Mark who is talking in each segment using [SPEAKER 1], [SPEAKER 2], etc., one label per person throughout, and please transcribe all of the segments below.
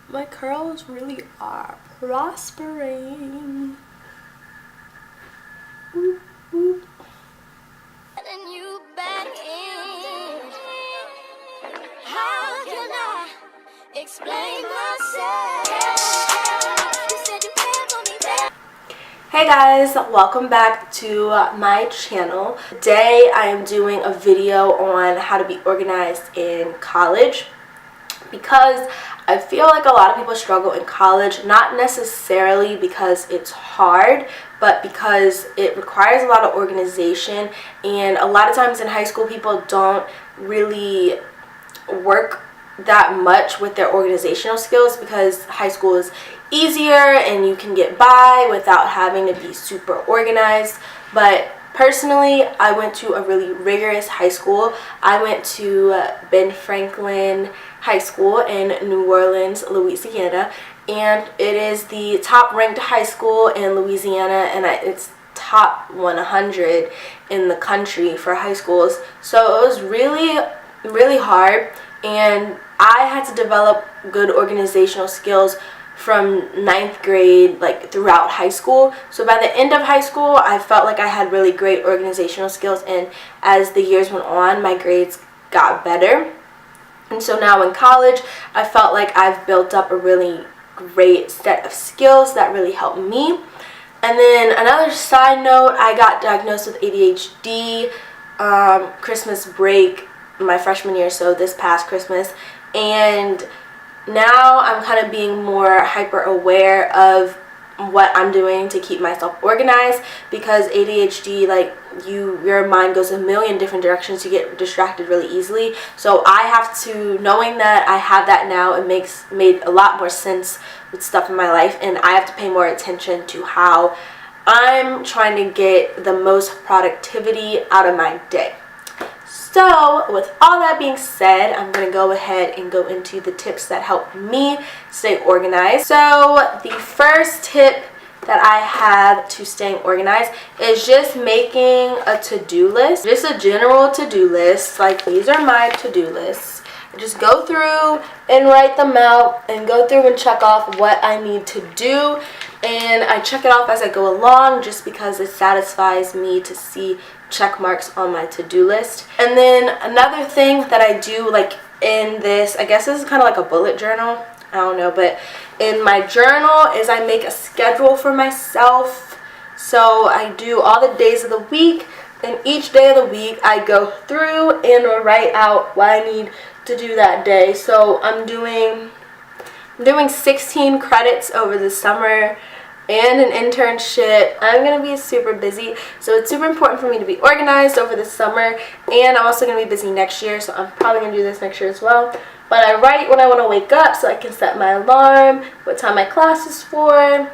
[SPEAKER 1] My curls really are prospering. Whoop, whoop.
[SPEAKER 2] And you back in. How can I explain myself? You said you cared for me back.
[SPEAKER 1] Hey guys, welcome back to my channel. Today I am doing a video on how to be organized in college, because I feel like a lot of people struggle in college, not necessarily because it's hard, but because it requires a lot of organization, and a lot of times in high school people don't really work that much with their organizational skills because high school is easier and you can get by without having to be super organized. But personally, I went to a really rigorous high school. I went to Ben Franklin High School in New Orleans, Louisiana, and it is the top ranked high school in Louisiana, and it's top 100 in the country for high schools. So it was really hard, and I had to develop good organizational skills from 9th grade, like throughout high school. So by the end of high school, I felt like I had really great organizational skills, and as the years went on, my grades got better. And so now in college, I felt like I've built up a really great set of skills that really helped me. And then another side note, I got diagnosed with ADHD Christmas break, my freshman year, so this past Christmas. And now I'm kind of being more hyper aware of what I'm doing to keep myself organized, because ADHD, like, your mind goes a million different directions. You get distracted really easily. So I have to, knowing that I have that now, it made a lot more sense with stuff in my life, and I have to pay more attention to how I'm trying to get the most productivity out of my day. So with all that being said, I'm going to go ahead and go into the tips that help me stay organized. So the first tip that I have to staying organized is just making a to-do list. Just a general to-do list. Like, these are my to-do lists. I just go through and write them out and go through and check off what I need to do. And I check it off as I go along just because it satisfies me to see check marks on my to-do list. And then another thing that I do, like in this, I guess this is kind of like a bullet journal, I don't know, but in my journal is I make a schedule for myself. So I do all the days of the week, and each day of the week I go through and write out what I need to do that day. So I'm doing 16 credits over the summer and an internship. I'm going to be super busy, so it's super important for me to be organized over the summer, and I'm also going to be busy next year, so I'm probably going to do this next year as well. But I write when I want to wake up so I can set my alarm, what time my class is for.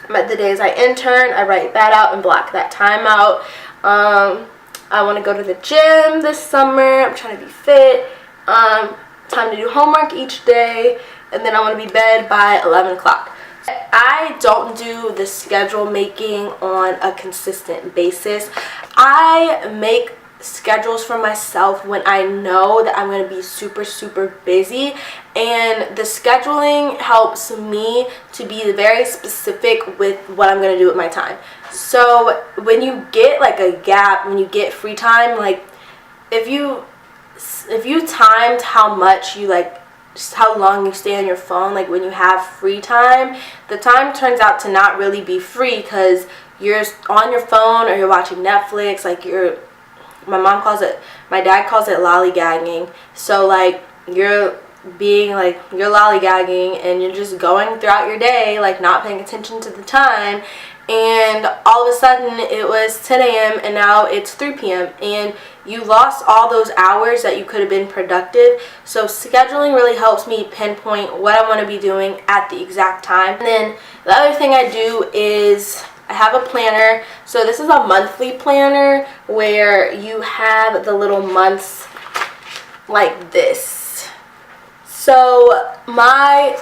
[SPEAKER 1] But the days I intern, I write that out and block that time out. I want to go to the gym this summer. I'm trying to be fit. Time to do homework each day, and then I want to be in bed by 11 o'clock. I don't do the schedule making on a consistent basis. I make schedules for myself when I know that I'm going to be super busy, and the scheduling helps me to be very specific with what I'm going to do with my time. So when you get like a gap, when you get free time, like if you timed how much you like, just how long you stay on your phone, like when you have free time, the time turns out to not really be free because you're on your phone or you're watching Netflix. Like my dad calls it lollygagging. So like you're lollygagging and you're just going throughout your day, like not paying attention to the time, and all of a sudden it was 10 a.m. and now it's 3 p.m. and you lost all those hours that you could have been productive. So scheduling really helps me pinpoint what I want to be doing at the exact time. And then the other thing I do is I have a planner. So this is a monthly planner where you have the little months like this. So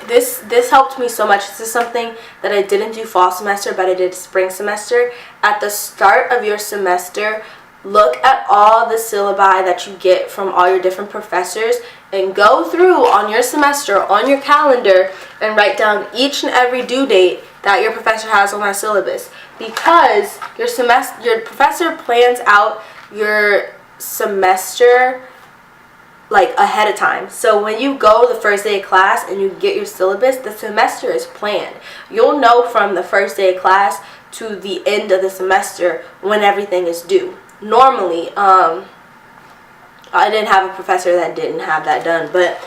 [SPEAKER 1] this helped me so much. This is something that I didn't do fall semester, but I did spring semester. At the start of your semester, look at all the syllabi that you get from all your different professors and go through on your semester, on your calendar, and write down each and every due date that your professor has on that syllabus, because your professor plans out your semester like ahead of time. So when you go the first day of class and you get your syllabus, the semester is planned. You'll know from the first day of class to the end of the semester when everything is due. Normally, I didn't have a professor that didn't have that done, but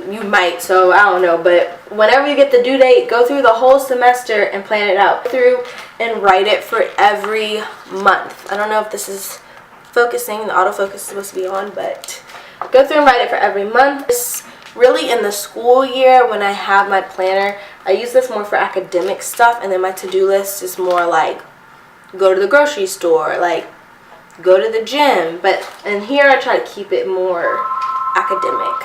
[SPEAKER 1] you might, so I don't know. But whenever you get the due date, go through the whole semester and plan it out. Go through and write it for every month. I don't know if this is focusing, the autofocus is supposed to be on, but go through and write it for every month. It's really in the school year when I have my planner, I use this more for academic stuff, and then my to-do list is more like go to the grocery store, like go to the gym. But in here I try to keep it more academic.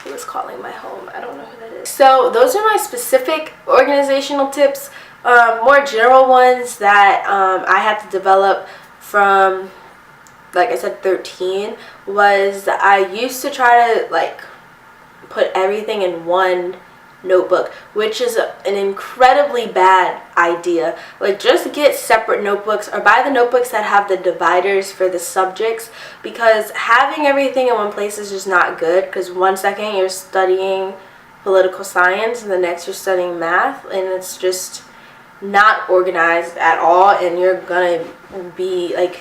[SPEAKER 1] Who is calling my home? I don't know who that is. So those are my specific organizational tips. More general ones that I had to develop from, like I said, 13, was I used to try to like put everything in one notebook, which is an incredibly bad idea. Like, just get separate notebooks, or buy the notebooks that have the dividers for the subjects, because having everything in one place is just not good, because one second you're studying political science and the next you're studying math, and it's just not organized at all, and you're gonna be like,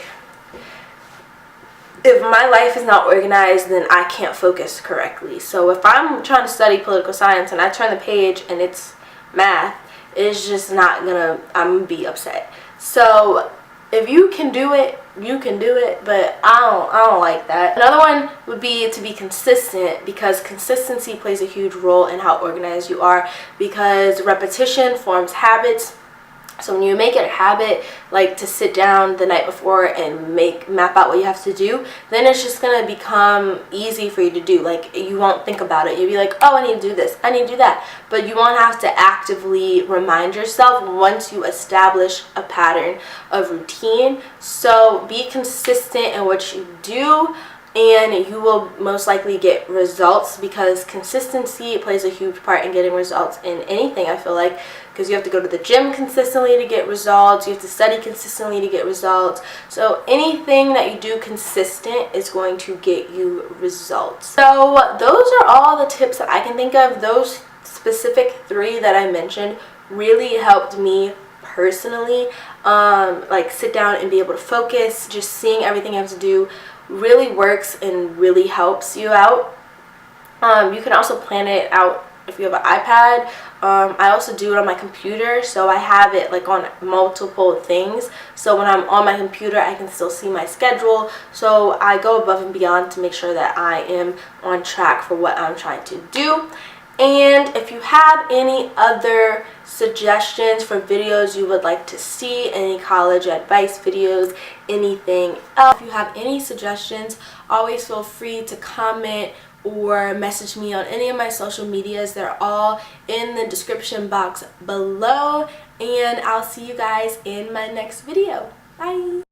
[SPEAKER 1] if my life is not organized, then I can't focus correctly. So if I'm trying to study political science and I turn the page and it's math, it's just not gonna, I'm gonna be upset. So if you can do it, you can do it, but I don't like that. Another one would be to be consistent, because consistency plays a huge role in how organized you are, because repetition forms habits. So when you make it a habit, like to sit down the night before and map out what you have to do, then it's just going to become easy for you to do. Like, you won't think about it. You'll be like, oh, I need to do this, I need to do that. But you won't have to actively remind yourself once you establish a pattern of routine. So be consistent in what you do, and you will most likely get results, because consistency plays a huge part in getting results in anything, I feel like, because you have to go to the gym consistently to get results, you have to study consistently to get results. So anything that you do consistent is going to get you results. So those are all the tips that I can think of. Those specific 3 that I mentioned really helped me personally, like sit down and be able to focus. Just seeing everything I have to do really works and really helps you out. You can also plan it out if you have an iPad. I also do it on my computer, so I have it like on multiple things, so when I'm on my computer I can still see my schedule. So I go above and beyond to make sure that I am on track for what I'm trying to do. And if you have any other suggestions for videos you would like to see, any college advice videos, anything else, if you have any suggestions, always feel free to comment or message me on any of my social medias. They're all in the description box below, and I'll see you guys in my next video. Bye!